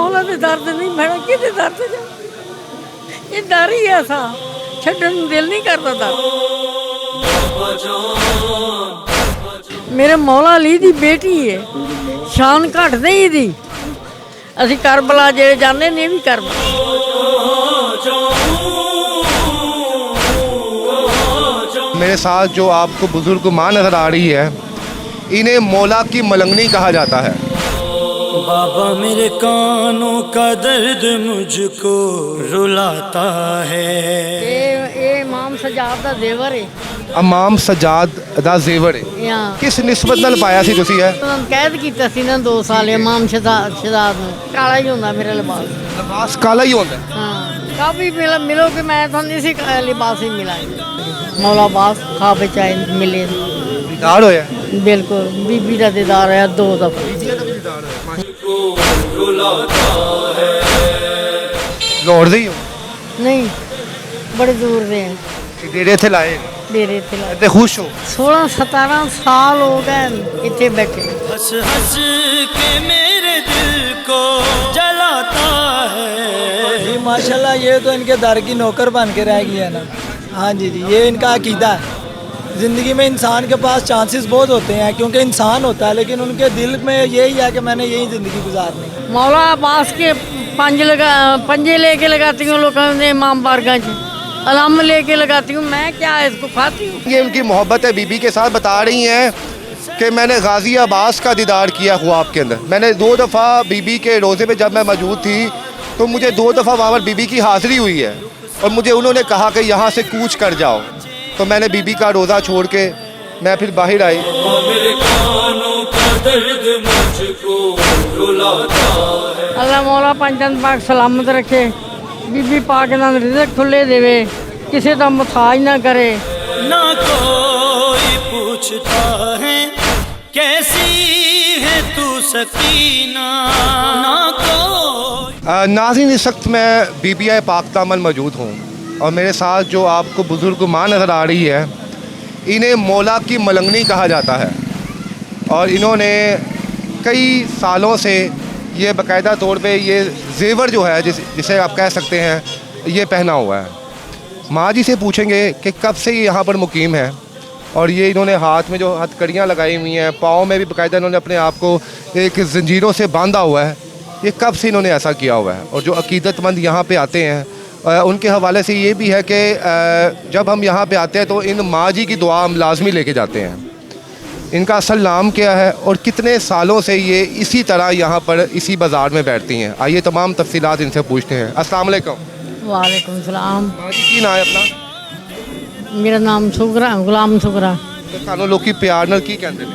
मौला दे दर्द नहीं मैं किते दर्द जा ये डर ही ऐसा छड्डन नूं दिल नहीं करदा दर मेरे मौला अली दी बेटी है शान घट नहीं दी असी करबला जे जाने ने भी करबला मेरे साथ जो आपको बुजुर्ग माँ नजर आ रही है इन्हें मौला की मलंगनी कहा जाता है। बाबा मेरे कानों का दर्द मुझको रुलाता है। ये इमाम सजाद दा देवर है इमाम सजाद दा जेवर है यहाँ किस निस्बत नाल पाया सी तुसी है? उन्होंने कैद किया सी ना 2 साल इमाम शहजाद में काला ही होंदा मेरा लिबास लिबास काला ही होता है। हाँ काफी मिलो कि मैं थानू इसी लिबास ही मिला मौला बास खा बचाए मिले दीदार होया बिल्कुल बीबी का दीदार है 2 दफा लाहौर दे ही हो? नहीं बड़े दूर से हैं डेरे थे लाए डेरे थे लाए। ते खुश हो? 16-17 साल हो गए इतने बैठे हंस हंस के मेरे दिल को जलाता है। माशाल्लाह ये तो इनके दर की नौकर बन के रह गई है ना। हाँ जी जी ये इनका अकीदा है। ज़िंदगी में इंसान के पास चांसेस बहुत होते हैं क्योंकि इंसान होता है लेकिन उनके दिल में यही है कि मैंने यही ज़िंदगी गुजारनी। मौला अब्बास के पंजे लेके लगाती हूँ लोगों ने इमाम बारगाह च अलाम लेके लगाती हूँ मैं क्या इसको खाती हूँ। ये उनकी मोहब्बत है बीबी के साथ बता रही हैं कि मैंने गाजी अब्बास का दीदार किया ख्वाब के अंदर। मैंने 2 दफ़ा बीबी के रोज़े पे जब मैं मौजूद थी तो मुझे 2 दफ़ा वहाँ पर बीबी की हाज़िरी हुई है और मुझे उन्होंने कहा कि यहाँ से कूच कर जाओ तो मैंने बीबी का रोज़ा छोड़ के मैं फिर बाहर आई। अल्लाह मौला पंचन पाक सलामत रखे बीबी पाक नाल रिज़्क़ खुले देवे किसी का मुताज ना करे ना कोई पूछता है कैसी है तू सकीना ना कोई। नाज़रीन इस वक्त मैं बीबीआई पाक दामन मौजूद हूँ और मेरे साथ जो आपको बुजुर्ग माँ नज़र आ रही है इन्हें मौला की मलंगनी कहा जाता है और इन्होंने कई सालों से ये बाकायदा तौर पे ये जेवर जो है जिसे आप कह सकते हैं ये पहना हुआ है। माँ जी से पूछेंगे कि कब से ये यहाँ पर मुकीम है और ये इन्होंने हाथ में जो हथकड़ियाँ लगाई हुई हैं पाँव में भी बाकायदा इन्होंने अपने आप को एक ज़ंजीरों से बांधा हुआ है। ये कब से इन्होंने ऐसा किया हुआ है और जो अकीदतमंद यहाँ पे आते हैं उनके हवाले से ये भी है कि जब हम यहाँ पे आते हैं तो इन माँ जी की दुआ हम लाजमी लेके जाते हैं। इनका असल नाम क्या है और कितने सालों से ये इसी तरह यहाँ पर इसी बाज़ार में बैठती हैं आइए तमाम तफसीलात इनसे पूछते हैं। अस्सलाम वालेकुम। वालेकुम सलाम। माँ जी की नाम है अपना? मेरा नाम सुगरा गुलाम सुगरा तो सानों लोग की प्यार नाल की कहते हैं?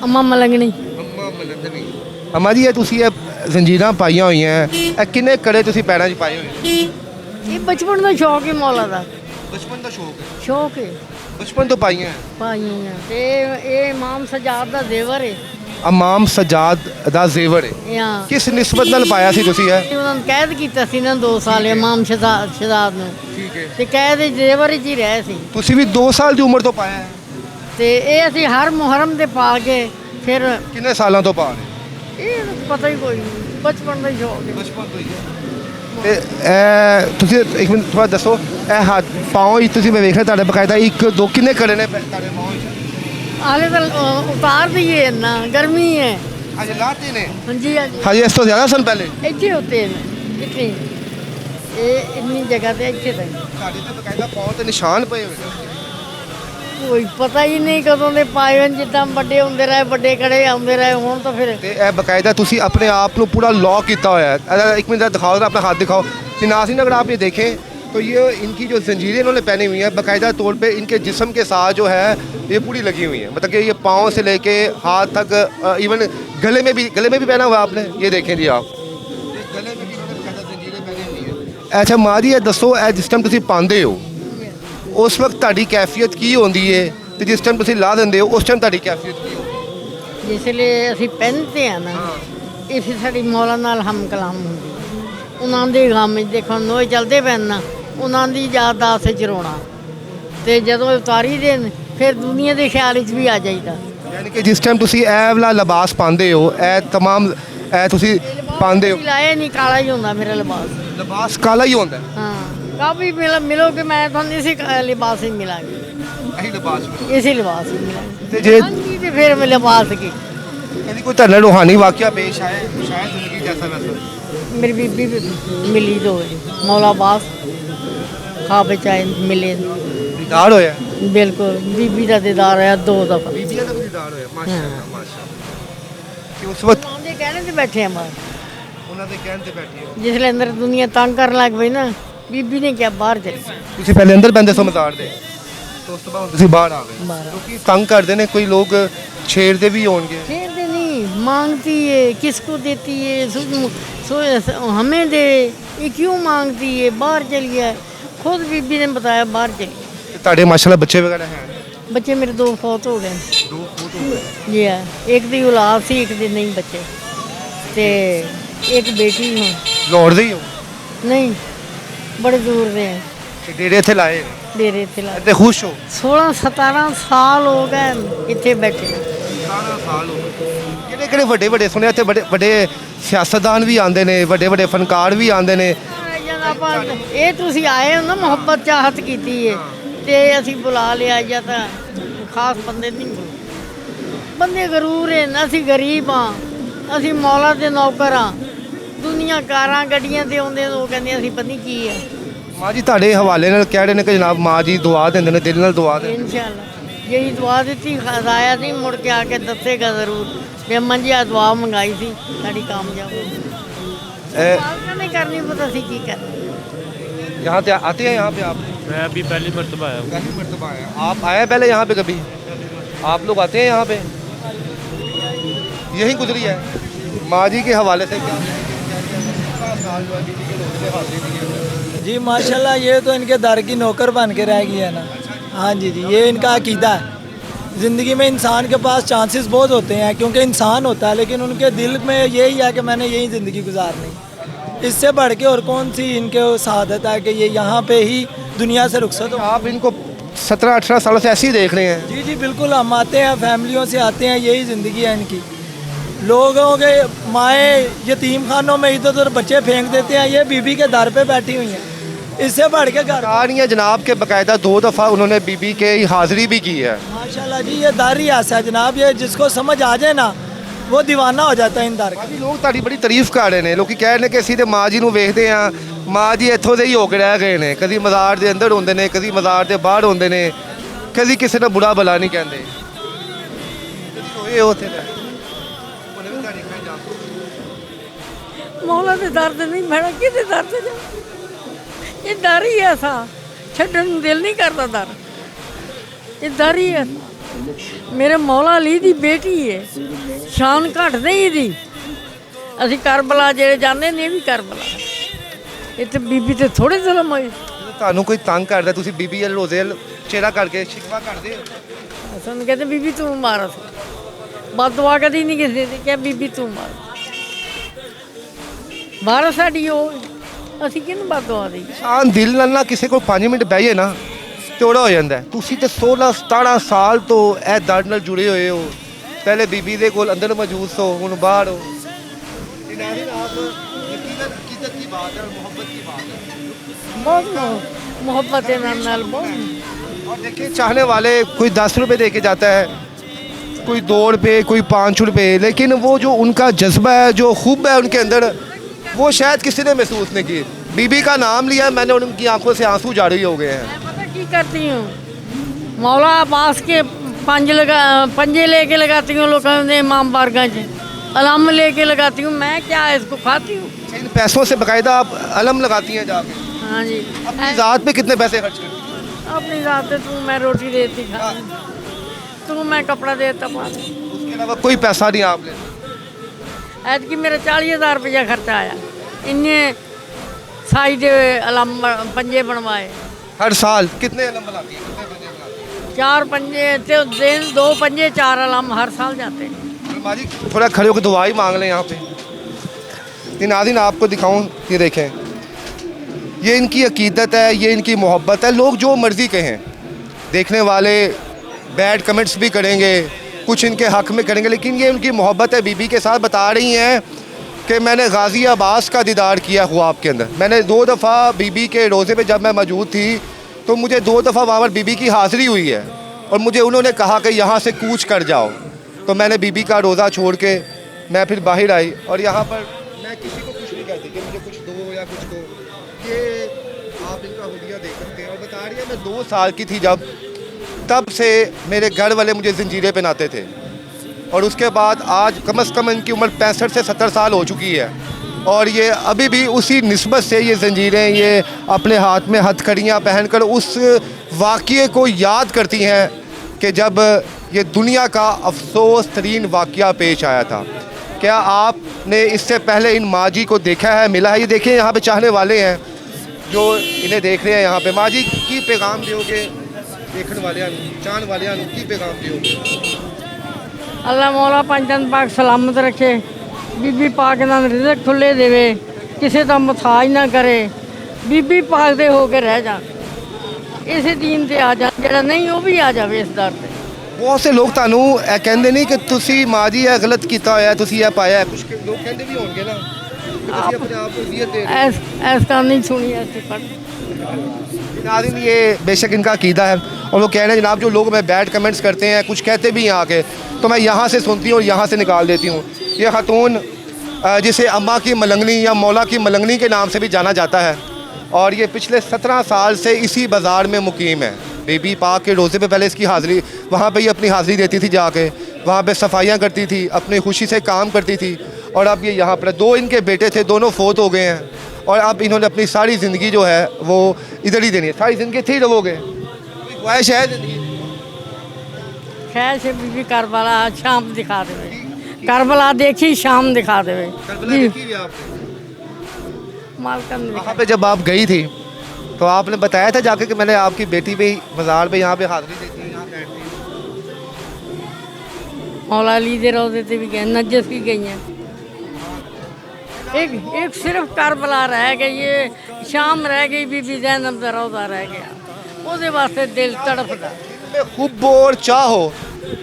अम्मा मलंगनी। अम्मा मलंगनी। अम्मा जी ये तुसी ये जंजीरां पाइयां हुई हैं किन्ने कड़े तुसी पैरां 'च पाए हुए? ये बचपन का शौक है मौला का बचपन का शौक है बचपन तो पाइयां हैं। पाइयां ये इमाम सजाद दा देवर है इमाम सजाद दा जेवर है यहाँ किस निस्बत नाल पाया सी तुसी है? उन्होंने कैद किया सी ना 2 साल इमाम शहजाद ने ठीक है ते कैद जेवर च ही रहे सी तुसी भी 2 साल दी उम्र तो पाया है ते ये असी हर मुहर्रम दे पा के फिर किन्ने सालों तो पा रहे? ये पता ही कोई नहीं बचपन का ही शौक है। बचपन तो ही है ਤੇ ਤੁਸੀਂ ਇੱਕ ਮਿੰਟ ਥੋੜਾ ਦੱਸੋ ਇਹ ਹੱਥ ਪਾਉ ਹੀ ਤੁਸੀਂ ਮੈਂ ਵੇਖ ਰਿਹਾ ਤੁਹਾਡੇ ਬਕਾਇਦਾ 1 2 ਕਿੰਨੇ ਕੜੇ ਨੇ ਤੁਹਾਡੇ ਪਾਉ आले तो उतार दिए ना गर्मी है ਅਜੇ ਲਾਤੇ ਨੇ हाँ जी हाँ जी ਹਜੇ ਇਸ ਤੋਂ ਜ਼ਿਆਦਾ ਸਨ ਪਹਿਲੇ ਇੱਥੇ होते हैं इतनी ये इतनी जगह पे ਇੱਥੇ तक ਤੁਹਾਡੇ ਤੇ ਬਕਾਇਦਾ ਪਾਉ ਤੇ ਨਿਸ਼ਾਨ ਪਏ ਹੋਏ ਨੇ ਕੋਈ ਪਤਾ ਹੀ ਨਹੀਂ ਕਦੋਂ ਦੇ ਪਾਏ ਹੋਣ ਜਿੱਦਾਂ ਵੱਡੇ ਹੁੰਦੇ ਰਹੇ ਵੱਡੇ ਕੜੇ ਆਉਂਦੇ ਰਹੇ ਹੁਣ ਤਾਂ ਫਿਰ ਤੇ ਇਹ ਬਕਾਇਦਾ ਤੁਸੀਂ अपने आप ਨੂੰ पूरा लॉक किया हुआ है। अगर एक मिनट दिखाओ ना अपना हाथ दिखाओ कि नाज़रीन अगर आप ये देखें तो ये इनकी जो जंजीरें इन्होंने पहनी हुई हैं बाकायदा तौर पे इनके जिस्म के साथ जो है ये पूरी लगी हुई हैं मतलब कि ये पाँव से लेके हाथ तक इवन गले में भी पहना हुआ है आपने ये देखें जी आप गले में भी इन्होंने बाकायदा जंजीरें पहनी हुई हैं। अच्छा माँ जी दसो जिस टाइम तुम पाते हो उस वक्त ਤੁਹਾਡੀ कैफियत की होंदी है तो जिस टाइम तुम ला देंगे हो उस टाइम ਤੁਹਾਡੀ कैफियत की होंदी है? जिसले ਅਸੀਂ ਪਹਿਨਦੇ ਆ ਨਾ ਇਸ ਸਾਡੀ ਮੌਲਾ ਨਾਲ ਹਮ ਕਲਾਮ ਹੁੰਦੀ ਉਹਨਾਂ ਦੇ ਗਮ ਵਿੱਚ ਦੇਖੋ ਨੋਏ ਚੱਲਦੇ ਪੈਣ ਨਾ ਉਹਨਾਂ ਦੀ ਯਾਦਾਸ਼ਤ ਵਿੱਚ ਰੋਣਾ ਤੇ ਜਦੋਂ ਉਤਾਰੀ ਦੇਣ ਫਿਰ ਦੁਨੀਆ ਦੇ ਖਿਆਲ ਵਿੱਚ ਵੀ ਆ ਜਾਈਦਾ। यानी कि जिस टाइम तुसी ए वाला लिबास पाते हो ए तमाम ਇਹ ਤੁਸੀਂ ਪਾਉਂਦੇ ਹੋ ਲਾਇਆ ਨਹੀਂ, ਕਾਲਾ ਹੀ ਹੁੰਦਾ ਮੇਰਾ ਲਿਬਾਸ। ਲਿਬਾਸ ਕਾਲਾ ਹੀ ਹੁੰਦਾ ਹੈ ਹਾਂ, ਕਾਫੀ ਮਿਲੋਗੇ, ਮੈਂ ਤੁਹਾਨੂੰ ਇਸੇ ਲਿਬਾਸ ਹੀ ਮਿਲਾਂਗੀ, ਇਹੀ ਲਿਬਾਸ ਇਸੇ ਲਿਬਾਸ ਹੀ ਮਿਲਾਂਗੀ। ਤੇ ਜੇ ਹਾਂਜੀ, ਤੇ ਫਿਰ ਮੈਂ ਲਿਬਾਸ ਕੀ ਕਦੀ ਕੋਈ ਤੁਹਾਡੇ ਨਾਲ ਰੂਹਾਨੀ ਵਾਕਿਆ ਪੇਸ਼ ਆਏ ਸ਼ਾਇਦ ਜ਼ਿੰਦਗੀ ਜੈਸਾ ਵੈਸਾ ਮੇਰੀ ਬੀਬੀ ਮਿਲੀ ਦੋ ਵਾਰੀ, ਮੌਲਾ ਅब्बास ਖਾਬ ਵਿੱਚ ਆਏ ਮਿਲੇ। ਦੀਦਾਰ ਹੋਇਆ ਬਿਲਕੁਲ, ਬੀਬੀ ਦਾ ਦੀਦਾਰ ਹੋਇਆ 2 ਦਫਾ। ਬੀਬੀਆਂ ਦਾ ਵੀ ਦੀਦਾਰ ਹੋਇਆ ਮਾਸ਼ਾਅੱਲਾ ਮਾਸ਼ਾਅੱਲਾ ਕਿ ਉਸ ਵਕਤ ਉਹਦੇ ਕਹਿਣੇ ਤੇ ਬੈਠੇ ਆ ਬਾਹਰ, ਉਹਨਾਂ ਦੇ ਕਹਿਣ ਤੇ ਬੈਠੀ ਹੋ ਜਿਸ ਅੰਦਰ ਦੁਨੀਆ ਤੰਗ ਕਰਨ ਲੱਗ ਪਈ ਨਾ, ਬੀਬੀ ਨੇ ਕਿਹਾ ਬਾਹਰ ਚਲੇ। ਤੁਸੀਂ ਪਹਿਲੇ ਅੰਦਰ ਬੰਦੇ ਸੋ ਮਜ਼ਾਰ ਦੇ तो उस बाद ਤੁਸੀਂ ਬਾਹਰ ਆ ਗਏ ਬਾਹਰ। क्योंकि तंग करते ने कोई लोग छेड़ते भी होंगे शेर दे नहीं मांगती है, किसको देती है, हमें दे, ये क्यों मांगती है, बाहर चली है। खुद बीबी ने बताया बाहर चली। ਤੁਹਾਡੇ ਮਾਸ਼ਾਅੱਲਾ ਬੱਚੇ ਵਗੈਰਾ ਹੈ बच्चे मेरे 2 फौत हो गए। 2 ਫੋਟੋ ਹੋਏ ये है, एक दी औलाद सी, एक दी नहीं बच्चे, ते एक बेटी हूँ। ਲਾਹੌਰ ਦੇ ਹੀ ਹੋ नहीं, बड़े दूर दे हैं, ਤੇ ਡੇਰੇ ਇੱਥੇ ਲਾਏ डेरे थे ला। ਤੇ ਖੁਸ਼ ਹੋ 16-17 साल हो गए इतने बैठे। 18 ਸਾਲ ਹੋ ਗਏ ਕਿਹੜੇ ਕਿਹੜੇ ਵੱਡੇ ਵੱਡੇ ਸੁਣਿਆ ਇੱਥੇ ਵੱਡੇ ਵੱਡੇ ਸਿਆਸਤਦਾਨ ਵੀ ਆਉਂਦੇ ਨੇ ਵੱਡੇ ਵੱਡੇ ਫਨਕਾਰ ਵੀ ਆਉਂਦੇ ਨੇ ਆਪਾਂ ਇਹ ਤੁਸੀਂ ਆਏ ਹੋ ਨਾ, ਮੁਹੱਬਤ ਚਾਹਤ ਕੀਤੀ ਹੈ ਤੇ ਅਸੀਂ ਬੁਲਾ ਲਿਆ, ਜਾਂ ਤਾਂ ਖਾਸ ਬੰਦੇ ਨਹੀਂ ਬੰਦੇ ਗਰੂਰ ਹੈ ਨਾ, ਅਸੀਂ ਗਰੀਬ ਹਾਂ, ਅਸੀਂ ਮੌਲਾ ਦੇ ਨੌਕਰ ਹਾਂ। ਦੁਨੀਆ ਕਾਰਾਂ ਗੱਡੀਆਂ ਤੇ ਆਉਂਦੇ, ਉਹ ਕਹਿੰਦੇ ਅਸੀਂ ਪਤਾ ਨਹੀਂ ਕੀ ਹੈ। ਮਾਂ ਜੀ ਤੁਹਾਡੇ ਹਵਾਲੇ ਨਾਲ ਕਹਿ ਰਹੇ ਨੇ ਕਿ ਜਨਾਬ ਮਾਂ ਜੀ ਦੁਆ ਦਿੰਦੇ ਨੇ ਦਿਲ ਨਾਲ ਦੁਆ ਦੇ ਇਨਸ਼ਾਅੱਲਾ ਜਿਹੜੀ ਦੁਆ ਦਿੱਤੀ ਖਜ਼ਾਇਆ ਨਹੀਂ, ਮੁੜ ਕੇ ਆ ਕੇ ਦੱਸੇਗਾ ਜ਼ਰੂਰ ਵੀ ਅੰਮਾ ਜੀ ਆ ਦੁਆ ਮੰਗਾਈ ਸੀ, ਸਾਡੀ ਕਾਮਯਾਬ ਹੋ ਗਈ। ਮਾਲਕਾਂ ਨੇ ਕਰਨੀ, ਪਤਾ ਸੀ ਕੀ ਕਰਨਾ। यहाँ पे आते हैं यहाँ पे आप मैं अभी पहली मरतबा आया हूँ। पहली मरतबा आए आप आए हैं पहले यहाँ पे कभी आप लोग आते हैं यहाँ पे यही गुजरी है माँ जी के हवाले से क्या जी माशाल्लाह, ये तो इनके दर की नौकर बन के रह गई है ना। हाँ जी जी, ये इनका अकीदा है। ज़िंदगी में इंसान के पास चांसेस बहुत होते हैं, क्योंकि इंसान होता है, लेकिन उनके दिल में यही है कि मैंने यही ज़िंदगी गुजारनी। इससे बढ़ के और कौन सी इनके शहादत है कि ये यहाँ पे ही दुनिया से रुखसत हो। आप इनको 17-18 सालों से ऐसे ही देख रहे हैं जी जी बिल्कुल, हम आते हैं फैमिलियों से आते हैं, यही ज़िंदगी है इनकी। लोगों के माएँ यतीम खानों में इधर उधर बच्चे फेंक देते हैं, ये बीबी के दर पे बैठी हुई हैं। इससे बढ़ के घर है जनाब के बाकायदा 2 दफ़ा उन्होंने बीबी के हाज़िरी भी की है माशाल्लाह जी, ये दर ही ऐसा है जनाब, ये जिसको समझ आ जाए ना वो दीवाना हो जाता है इन दर का। ਅਭੀ ਲੋਕ ਤੁਹਾਡੀ ਬੜੀ ਤਾਰੀਫ ਕਰ ਰਹੇ ਨੇ ਲੋਕੀ ਕਹਿ ਰਹੇ ਨੇ ਕਿ ਅਸੀਂ ਤੇ ਮਾਂ ਜੀ ਨੂੰ ਵੇਖਦੇ ਆ ਮਾਂ ਜੀ ਇੱਥੋਂ ਦੇ ਹੀ ਹੋ ਕੇ ਰਹਿ ਗਏ ਨੇ ਕਦੀ ਮਜ਼ਾਰ ਦੇ ਅੰਦਰ ਹੁੰਦੇ ਨੇ ਕਦੀ ਮਜ਼ਾਰ ਦੇ ਬਾਹਰ ਹੁੰਦੇ ਨੇ ਕਦੀ ਕਿਸੇ ਦਾ ਬੁਰਾ ਭਲਾ ਨਹੀਂ ਕਹਿੰਦੇ ਇਹ ਉੱਥੇ ਦਾ ਉਹਨੇ ਵੀ ਤੁਹਾਡੀ ਖਾਈ ਜਾ ਮੌਲਾ ਦੇ ਦਰ ਤੇ ਨਹੀਂ ਬਹਿਣਾ, ਕਿਹਦੇ ਦਰ ਤੇ ਜਾ? ਇਹ ਦਰ ਹੀ ਐਸਾ, ਛੱਡਣ ਨੂੰ ਦਿਲ ਨਹੀਂ ਕਰਦਾ ਦਰ, ਇਹ ਦਰ ਹੀ ਹੈ। ਮੇਰੇ ਮੌਲਾ ਅਲੀ ਦੀ ਬੇਟੀ ਹੈ, ਸ਼ਾਨ ਘੱਟ ਨਹੀਂ ਇਹਦੀ। ਅਸੀਂ ਕਰਬਲਾ ਜਿਹੜੇ ਜਾਂਦੇ ਨੇ, ਇਹ ਵੀ ਕਰਬਲਾ, ਇੱਥੇ ਬੀਬੀ ਤੇ ਥੋੜੇ ਜ਼ੁਲਮ ਹੋਏ। ਤੁਹਾਨੂੰ ਕੋਈ ਤੰਗ ਕਰਦਾ ਤੁਸੀਂ ਬੀਬੀ ਦੇ ਰੋਜ਼ੇ ਚਿਹਰਾ ਕਰਕੇ ਸ਼ਿਕਵਾ ਕਰਦੇ ਹੋ ਸਾਨੂੰ ਕਹਿੰਦੇ ਬੀਬੀ ਤੂੰ ਮਾਰ, ਬਦਦੁਆ ਕਦੀ ਨਹੀਂ ਕਿਸੇ ਦੀ ਕਿ ਬੀਬੀ ਤੂੰ ਮਾਰ। ਬਾਹਰ ਸਾਡੀ ਉਹ, ਅਸੀਂ ਕਿਹਨੂੰ ਬਦਦੁਆ ਦੇਈਏ? ਇਨਸਾਨ ਦਿਲ ਨਾਲ ਨਾ ਕਿਸੇ ਕੋਲ 5 ਮਿੰਟ ਬਹਿਏ ਨਾ ਚੌੜਾ ਹੋ ਜਾਂਦਾ ਹੈ। ਤੁਸੀਂ ਤੇ 16-17 ਸਾਲ ਤੋਂ ਇਹ ਦਰ ਨਾਲ ਜੁੜੇ ਹੋਏ ਹੋ, ਪਹਿਲੇ ਬੀਬੀ ਦੇ ਕੋਲ ਅੰਦਰ ਮੌਜੂਦ ਸੋ ਹੁਣ ਬਾਹਰ ਹੋ। बहुत मोहब्बत है नाल बहुत। और देखिए चाहने वाले कोई 10 रुपए दे के जाता है, कोई 2 रुपये, कोई 5 रुपये, लेकिन वो जो उनका जज्बा है, जो खूब है उनके अंदर, वो शायद किसी ने महसूस नहीं की। बीबी का नाम लिया, मैंने उनकी आंखों से आंसू जारी हो गए हैं। मैं पता की करती हूँ, मौला अब्बास के पंजे लेके लगाती हूँ, लोगों ने इमाम बारगाह से अलम लेके लगाती हूँ। मैं क्या इसको खाती हूँ? इन पैसों से बाकायदा आप अलम लगाती हैं जाके? हाँ जी। अपनी ज़ात पे कितने पैसे खर्च करती हैं? अपनी ज़ात पे तू मैं रोटी देती खा, तू मैं कपड़ा देता पा। उसके अलावा कोई पैसा नहीं आप लेते? ऐद की मेरा 40,000 रुपया खर्चा आया, इन्हें साई दे अलम पंजे बनवाए। हर साल कितने अलम बनाती हैं, कितने पंजे बनाती हैं? 4 पंजे तो दिन, 2 पंजे 4 अलम हर साल जाते हैं। माँ जी थोड़ा खड़े होकर दुआ ही मांग लें यहाँ पे। ये नाज़रीन आपको दिखाऊं, ये देखें, ये इनकी अकीदत है, ये इनकी मोहब्बत है। लोग जो मर्ज़ी कहें, देखने वाले बैड कमेंट्स भी करेंगे, कुछ इनके हक़ में करेंगे, लेकिन ये उनकी मोहब्बत है। बीबी के साथ बता रही हैं कि मैंने गाज़ी अब्बास का दीदार किया ख्वाब के अंदर। मैंने 2 दफ़ा बीबी के रोज़े पे जब मैं मौजूद थी तो मुझे 2 दफ़ा वहाँ पर बीबी की हाज़िरी हुई है और मुझे उन्होंने कहा कि यहाँ से कूच कर जाओ। तो मैंने बीबी का रोज़ा छोड़ के मैं फिर बाहर आई और यहाँ पर मैं किसी को कुछ नहीं कहती कि मुझे कुछ दो या कुछ दो। ये आप इनका हुलिया देख सकते हैं। और बता रही है मैं 2 साल की थी जब, तब से मेरे घर वाले मुझे ज़ंजीरें पहनाते थे और उसके बाद आज कम से कम इनकी उम्र 65 से 70 साल हो चुकी है और ये अभी भी उसी निस्बत से ये ज़ंजीरें, ये अपने हाथ में हथकड़ियाँ पहनकर उस वाक़ये को याद करती हैं कि जब ये दुनिया का अफसोस तरीन वाक़या पेश आया था। क्या आपने इससे पहले इन माँ जी को देखा है, मिला है? ये देखिए यहाँ पे चाहने वाले हैं जो इन्हें देख रहे हैं यहाँ पे। माँ जी की पैगाम दोगे देखने वाले चाहने वाले की पैगाम दोगे? अल्लाह मौला पंचन पाक सलामत रखे, बीबी पाक नाल रिज़क खुले देवे, किसी का मुथाज ना करे, बीबी पाक दे होके रह जा, इस दीन ते आ जा, जरा नहीं वो भी आ जाए इस दर ते। बहुत से लोग तानू कहते नहीं कि तुसी माँ जी है गलत किया होया, तुसी ये पाया है। कुछ लोग कहते भी होंगे ना कि तुसी अपने आप को इज्जत दे रहे हो। ऐसा नहीं सुनी ऐसी पर नाज़रीन, ये बेशक इनका अकीदा है और वो कह रहे हैं जनाब जो लोग मैं बैड कमेंट्स करते हैं, कुछ कहते भी हैं आके, तो मैं यहाँ से सुनती हूँ और यहाँ से निकाल देती हूँ। ये खातून जिसे अम्मा की मलंगनी या मौला की मलंगनी के नाम से भी जाना जाता है और ये पिछले 17 साल से इसी बाज़ार में मुकीम है। बीबी पाक के रोज़े पे पहले इसकी हाज़िरी, वहाँ पे ये अपनी हाज़िरी देती थी जाके, वहाँ पे सफाइयाँ करती थी, अपनी खुशी से काम करती थी और अब ये यहाँ पर 2 इनके बेटे थे, दोनों फोत हो गए हैं और अब इन्होंने अपनी सारी ज़िंदगी जो है वो इधर ही देनी है। सारी ज़िंदगी थी रहोगे, ख्वाहिश है ज़िंदगी? खैर से बीबी करबला शाम दिखा देवे, करबला देखी शाम दिखा देवे। करबला देखी भी आपने? मालकन ने वहाँ पे जब आप गई थी तो आपने बताया था जाके कि मैंने आपकी बेटी भी बाज़ार पे यहाँ पे हाज़िरी देती है, यहाँ बैठती है। मौला अली दे रोज़े ते भी गए, नजस भी गई हैं। एक सिर्फ करबला रह गई, ये शाम रह गई, बीबी ज़ैनब दा रोज़ा रह गया, उसदे वास्ते दिल तड़फदा। में हुब्ब और चाहो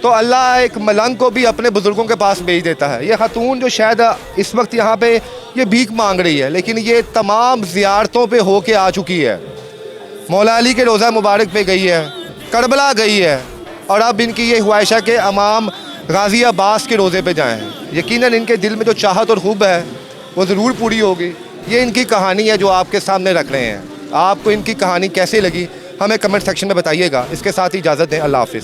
तो अल्लाह एक मलंग को भी अपने बुज़ुर्गों के पास भेज देता है। ये खातून जो शायद इस वक्त यहाँ पे ये भीख मांग रही है, लेकिन ये तमाम ज़ियारतों पे होके आ चुकी है। मौला अली के रोज़ा मुबारक पे गई है, करबला गई है और अब इनकी ये ख्वाहिश है कि अमाम गाज़ी अब्बास के रोज़े पे जाएँ। यकीनन इनके दिल में जो चाहत और हुब्ब है वो ज़रूर पूरी होगी। ये इनकी कहानी है जो आपके सामने रख रहे हैं। आपको इनकी कहानी कैसे लगी हमें कमेंट सेक्शन में बताइएगा। इसके साथ ही इजाज़त दें, अल्लाह हाफ़िज़।